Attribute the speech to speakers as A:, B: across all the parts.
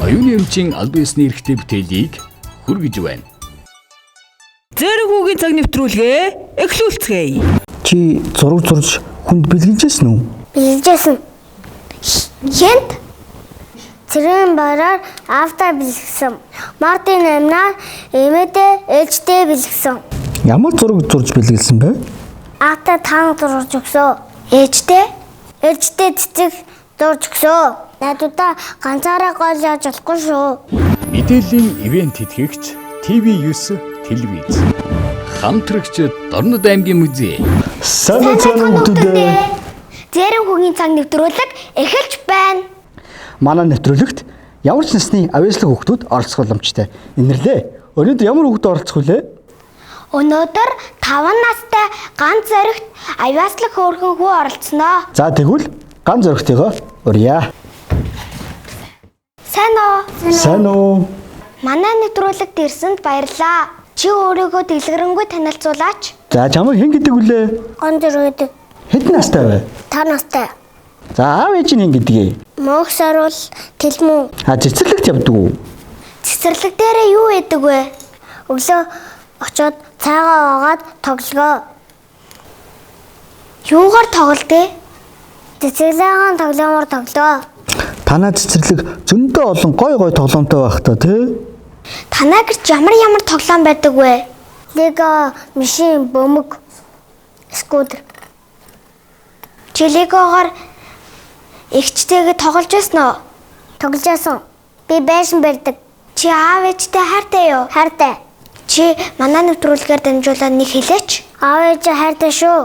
A: оюуны эмчийн албан ёсны эрхтэй бүтээлийг хүргэж байна.
B: Зэрэг хүүгийн цаг нэвтрүүлгээ эхлүүлцгээе.
C: Чи зураг зурж хүнд бэлгэлжсэн үү?
D: Бэлгэлжсэн. Хэнт? Цэрэн бараар автаа бэлгэлсэн. Мартин амнаа эмээдээ ээлжтэй бэлгэлсэн.
C: Ямар зураг зурж бэлгэлсэн бэ?
D: Автаа таан зурж өгсөө. Ээлжтэй цэцэг зурж өгсөө. Найдуудаа ганцаараа гол яаж болохгүй шүү.
A: Мэдээллийн ивент тэтгэгч TV9 телевиз. Хамтрагч Дорнод аймгийн музей.
C: Сайн хүмүүстээ.
D: Зэрэг хүүгийн цаг нэвтрүүлэг эхэлж байна.
C: Манай нэвтрүүлэгт ямар ч насны авьяаслаг хүүхдүүд оролцох боломжтой. Инэрлээ. Өнөөдөр ямар хүүхдүүд оролцох вүлээ?
D: Өнөөдөр 5 настай ганц зоригт авьяаслаг хөөрхөн хүү оролцсноо.
C: За тэгвэл ганц зоригтойгоо урья. Сайн уу?
D: Манай нэвтрүүлэгт ирсэнд баярлалаа. Чи өөрийгөө дэлгэрэнгүй танилцуулаач.
C: За чамайг хэн гэдэг вүлээ?
D: Ганц зориг.
C: Хэдэн настай вэ?
D: 5 настай.
C: За аав ээж нь хэн гэдгийг?
D: Мөнх саруул тэлмүү.
C: Цэцэрлэгт явдаг уу?
D: Цэцэрлэг дээрээ юу яадаг вэ? Өглөө очоод цайгаа уугаад тоглоо. Юугаар тоглолтээ? Цэцэрлэгийн тоглоомоор тоглоо.
C: Танаа цэцэрлэг зөндөө олон гой тоглоомтой байх та тий?
D: Танаа гэрч ямар тоглоом байдаг вэ? Лего, машин, бөмбөг, скутер. Чи легогоор эгчтэйгээ тоглож байсан уу? Тоглож байсан. Би байшин барьдаг. Чи аав ээжтэй хайртай юу? Хайртай. Чи манай нэвтрүүлгээр дамжуулаад нэг хэлээч. Аав ээж хайртай шүү.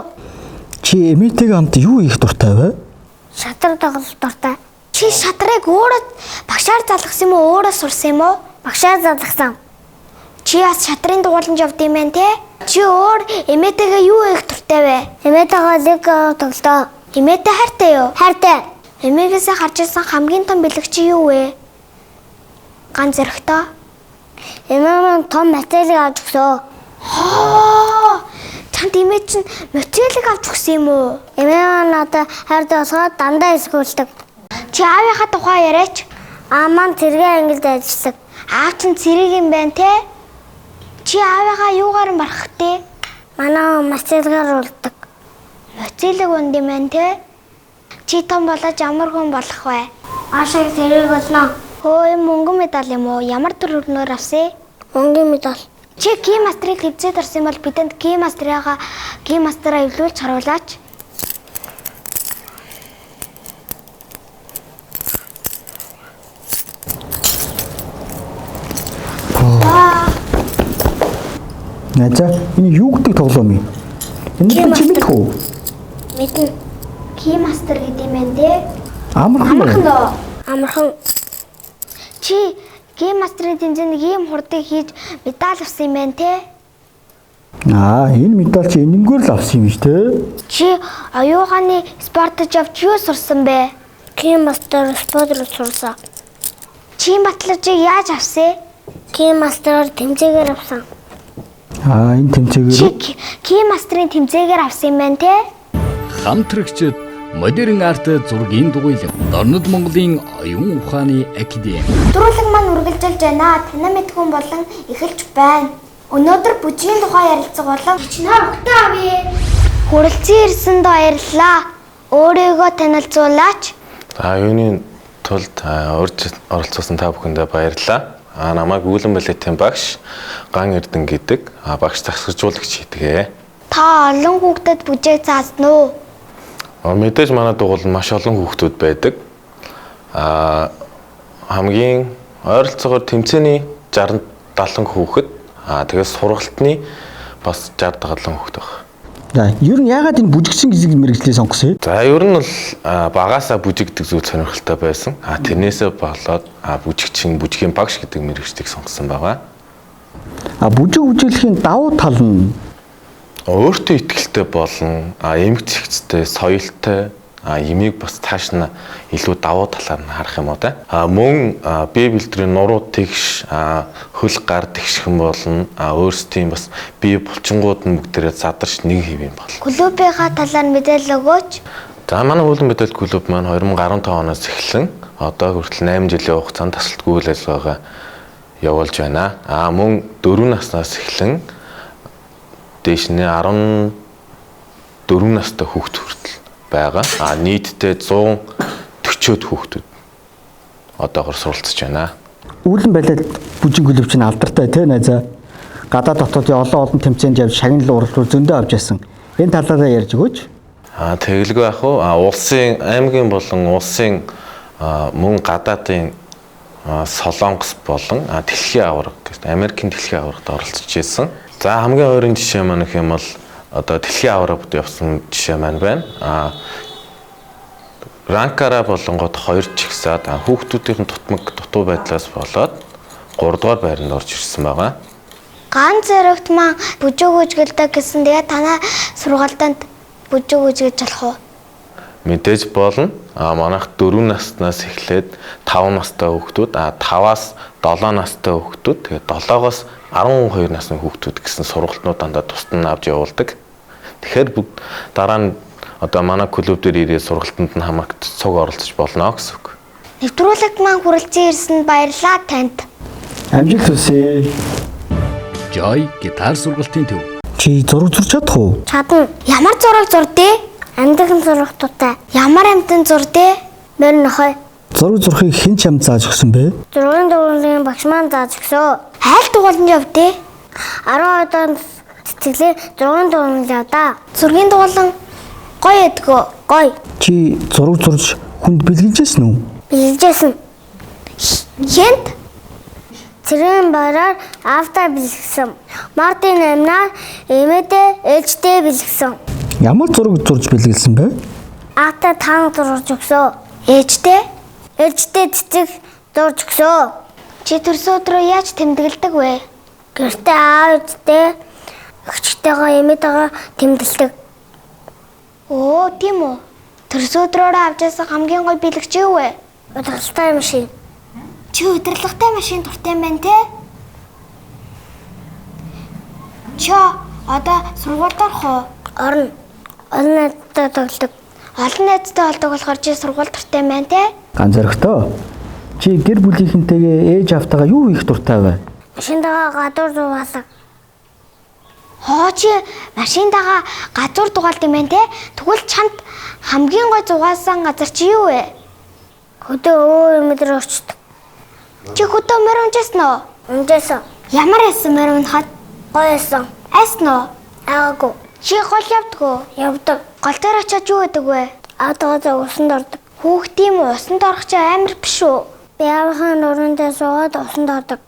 C: Чи эмээтэйгээ хамт юу хийх дуртай вэ?
D: Шатрал тоглох дуртай. Чи шатрыг өөрөө багшаар залгасан юм уу? Өөрөө сурсан юм уу? Багшаар залгасан. Чи бас шатрын дугууланд явд юм байна те? Чи өөр эмээтэйгээ юу хийх дуртай вэ? Эмээтэйгээ лего тоглоо. Эмээтэй хайртай юу? Хайртай. Эмээгээс харж ирсэн хамгийн том бэлэг чи юу вэ? Ганц зөрөгтэй. Эмээ том материалыг авч өгсөө. Чамд эмээ чинь материалыг авч өгсөн юм уу? Эмээ надад хайртай болохоор дандаа эсгүүлдэг. Чи аавынхаа тухай яриач. Аа маань цэргийн ангилд ажилладаг. Аав чинь цэрэг юм байна те? Чи аавыгаа юугаар марах вэ? Манай материалгаар урддаг. Материалыг унд юм байна те? Чи том болоод ямар хүн болох вэ? Аашиг цэрэг болно. Хөөе, мөнгөн медаль юм уу? Ямар төрөлнөр авсан? Мөнгөн медаль. Чи гимастрыг хэвчээд орсон бол бидэнд гимастраа эвлүүлж харуулаач.
C: За энэ юу гэдэг тоглоом юм? Энэ чи мэдэх үү?
D: Мэднэ. Гимастер гэдэг юм байна те? Амархан. Чи гимастерын тэмцээнд ийм хурдыг хийж медаль авсан юм байна те?
C: Энэ медаль чи энэнгээр л авсан юм шүү дээ.
D: Чи оюугааны спортод явж юу сурсан бэ? Гимастер спортод сурсан. Чи баталгаажийг яаж авсан? Гимастероор тэмцээгээр авсан.
C: Энэ тэмцээгээр
D: гимастерын тэмцээгээр авсан юм байна те?
A: Хамтрагч модерн арт зургийн дугуйлан Дорнод Монголын оюун ухааны академи.
D: Нэвтрүүлэг маань үргэлжилж байна. Танай мэдхүн болон эхэлж байна. Өнөөдөр бүжгийн тухай ярилцах болон хичнээн өгтөө авъя. Хүрэлцэн ирсэнд баярлалаа. Өөрийгөө танилцуулаач.
E: Юуны тулд урьж оролцсон та бүхэндээ баярлалаа. Намайг Үүлэн балетын багш Ган Эрдэнэ гэдэг багш засагжуулагч хийдгээ.
D: Та олон хүүхдэд бүжээг заасан уу?
E: Мэдээж манай дугуйланд маш олон хүүхдүүд байдаг. Хамгийн ойролцоогоор тэмцээний 60-70 хүүхэд, тэгээд сургалтын бас 60-70 хүүхэд байна.
C: За, ер нь яагаад энэ бүжигчин гэдэг мэргэжлээ сонгосон юм?
E: За, ер нь бол багаасаа бүжиг гэдэг зүйл сонирхолтой байсан. Тэрнээсээ болоод бүжгийн багш гэдэг мэргэжлийг сонгосон байгаа.
C: Бүжиг үзүүлэхийн давуу тал нь
E: өөртөө итгэлтэй болон эмгэг цэгцтэй, соёлтой, эмийг бас тааш нь илүү давуу талаар нь харах юм уу та. Мөн бие бэлтрийн нуруу тэгш, хөл гар тэгшхэн болно. Өөрсдийн бас бие булчингууд нь бүгдээрээ задарч нэг хэв юм болно.
D: Клубийнхаа талаар мэдээлэл өгөөч.
E: За манай Үүлэн медаль клуб маань 2015 оноос эхлэн одоо хүртэл 8 жилийн хугацаанд тасалтгүй үйл ажиллагаагаа явуулж байна. Мөн 4 наснаас эхлэн дээш нь 14 настай хүүхд хүртэл байгаа. Нийтдээ 140-од хүүхдүүд одоогор суралцж байна.
C: Үүлэн балет бүжиг клуб чинь алдартай тий найзаа. Гадаад дотоодын олон тэмцээнд явж шагналын уралдууд зөндөө авч яасан. Энэ талаараа ярьж өгөөч.
E: Тэгэлгүй ах уу. Улсын аймгийн болон улсын мөн гадаадын Солонгос болон дэлхийн аварга гэдэг Америкийн дэлхийн аваргад оролцож ирсэн. За хамгийн ойрын жишээ маань гэх юм бол одоо дэлхийн аваргад явсан жишээ маань байна. Ранкара болонгод 2 жигсаад хүүхдүүдийн дутуу байдлаас болоод 3 дугаар байранд орж ирсэн байгаа.
D: Ганц зэрэгт маань бүжиг үзгэлдэг гэсэн. Тэгээ танай сургалтанд бүжиг үзгэж болох уу?
E: Мэдээж болно. Манайх 4 наснаас эхлээд 5 настай хүүхдүүд, 5-аас 7 настай хүүхдүүд, тэгээд 7-оос 12 насны хүүхдүүд гэсэн сургалтнууд дандаа тусдан авч явуулдаг. Тэгэхээр дараа нь одоо манай клуб дээр ирээд сургалтанд нь хамаагт цуг оролцож болно гэсэн үг.
D: Нэвтрүүлэгт маань хүрэлцэн ирсэнд баярлалаа танд.
C: Амжилт хүсье.
A: Joy гитар сургалтын төв.
C: Чи зураг зурч чадах уу?
D: Чадна. Ямар зураг зурдээ? Амьдын зурагтуудаа. Ямар амьтан зурдээ? Мөр нохой.
C: Зураг зурхыг хэн ч юм зааж өгсөн бэ?
D: Зургийн дугуулын багш маань зааж өгсөн. Айл дугууланд явдээ? 12 дон цэцгэлээ зургийн дугууланд явдаа. Зургийн дугуулан гоё эдгөө. Гоё.
C: Чи зураг зурж хүнд бэлгэлжсэн үү?
D: Бэлгэжсэн. Хэнт? Цэрэн бараар автаа бэлгсэн. Мартин амнаа эмээдээ ээлжтэй бэлгсэн.
C: Ямар зураг зурж бэлгэлсэн бэ?
D: Автаа таан зурж өгсөн. Ээлжтэй цэцэг зурж өгсөн. Чи төрсөн өдрөө яаж тэмдэглэдэг вэ? Гэртээ аав ээжтэй өгчтэйгээ эмээтэйгээ тэмдэглэдэг. Оо, тийм үү. Төрсөн өдрөөрөө авчаасан хамгийн гой бэлэгч юу вэ? Удирдлагатай машин. Чи удирдлагатай машин дуртай юм байна те? Чи одоо сургуульд орох уу? Орно. Олон найзтай тоглодог. Олон найзтай болдог болохоор чи сургууль дуртай юм байна те?
C: Ганц зөрөгтэй. Чи гэр бүлийнхэнтэйгээ ээж автагаа юу хийх дуртай вэ?
D: Машинтайгаа гадуур зугаалаг. Чи машинтайгаа газуур дугаалд юм байна те? Тэгвэл чамд хамгийн гой зугаалсан газар чи юу вэ? Хөдөө өөр юмдрээ очдог. Чи хөдөө мөр унжсэн үү? Унжсэн. Ямар байсан мөр унахад? Гоё байсан. Айсан уу? Аагүй. Чи гол явдггүй? Явдаг. Гол дээр очиад юу гэдэг вэ? Аадгаа усанд ордог. Хүүхд тийм үү? Усанд орох чи амар биш үү? Би аавынхаа нуруундаа суугаад усанд ордог.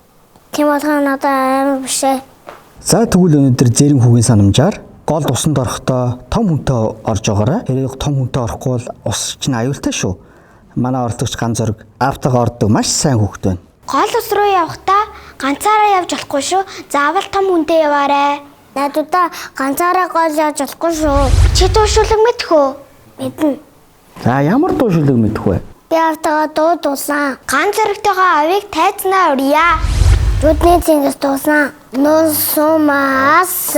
D: Тийм болгоо надад амар биш ээ.
C: За тэгвэл өнөөдөр Зээрэн хүүгийн санамжаар голд усанд орохдоо том хүнтэй орж байгаарай. Хэрэг том хүнтэй орохгүй бол ус чинь аюултай шүү. Манай оролцогч ганц зөрөг автагаа ордог маш сайн хүүхэд байна.
D: Гол ус руу явахдаа ганцаараа явж болохгүй шүү. Заавал том хүнтэй яваарэ. Надуудаа ганцаараа гол явж болохгүй шүү. Чи дуушуулга мэдэх үү? Мэднэ.
C: За ямар дуушуулга мэдэх вэ?
D: Би автагаа дуулсан. Ганц зөрөгтэйгээ авийг тайзнаа урья. Зүдний цингээс дуусан. Нусумаас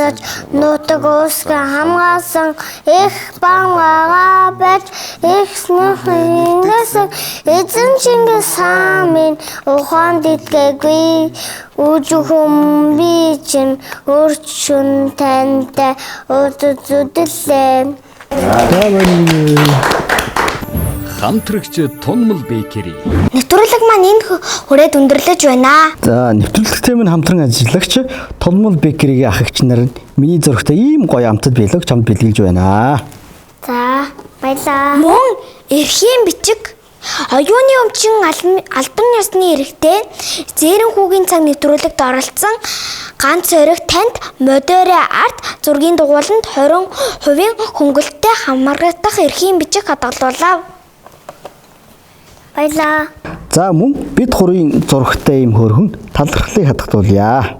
D: нутаг усга хамгаасан их бангаа байж их нөхнөөс эзэн Чингис хааны ухаан дитгээгүй үжихүм би чин өрчүн тантай өдөрлөө.
A: Хамтрагч Тунмал Бэкери.
D: Нэвтрүүлэг маань энэ хүрээд өндөрлөж байна.
C: За нэвтрүүлэгтэй минь хамтран ажиллагч Тунмал Бэкерийн ах эгч нар миний зурагтай ийм гоё амтад биелэг чамд бэлгэлж байна.
D: За баялаа. Мөн эрхийн бичиг оюуны өмчин албан ёсны эрхтэй Зээрэн хүүгийн цаг нэвтрүүлэгт оролцсон ганц зөрөг танд модерэ арт зургийн дугууланд 20% хөнгөлөлтөй хамрагдах эрхийн бичиг хадгалуулав. Баялаа.
C: За мөн бид хүрийн зурагтай ийм хөрхөн талархлыг хадгалуулъя.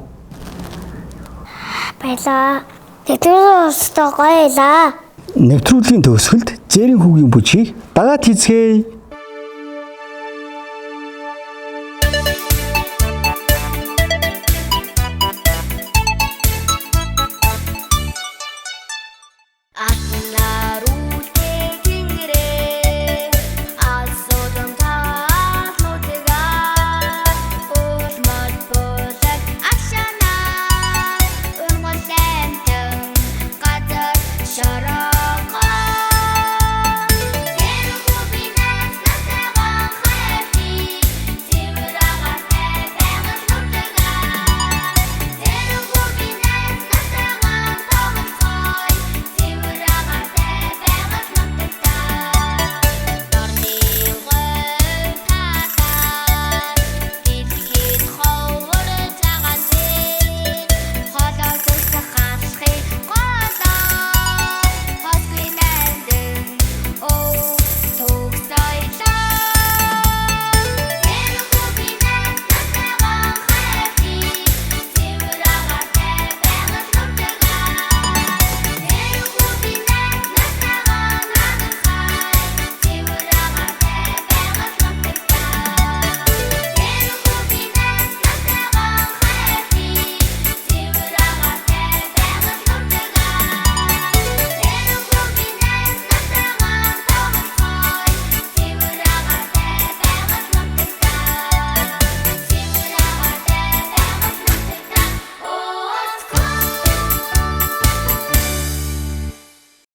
D: Баялаа. Тэтгэврийн устдаа гоёлаа.
C: Нэвтрүүлгийн төгсгөлд Зээрэн хүүгийн бүжгийг дагаад хийцгээе.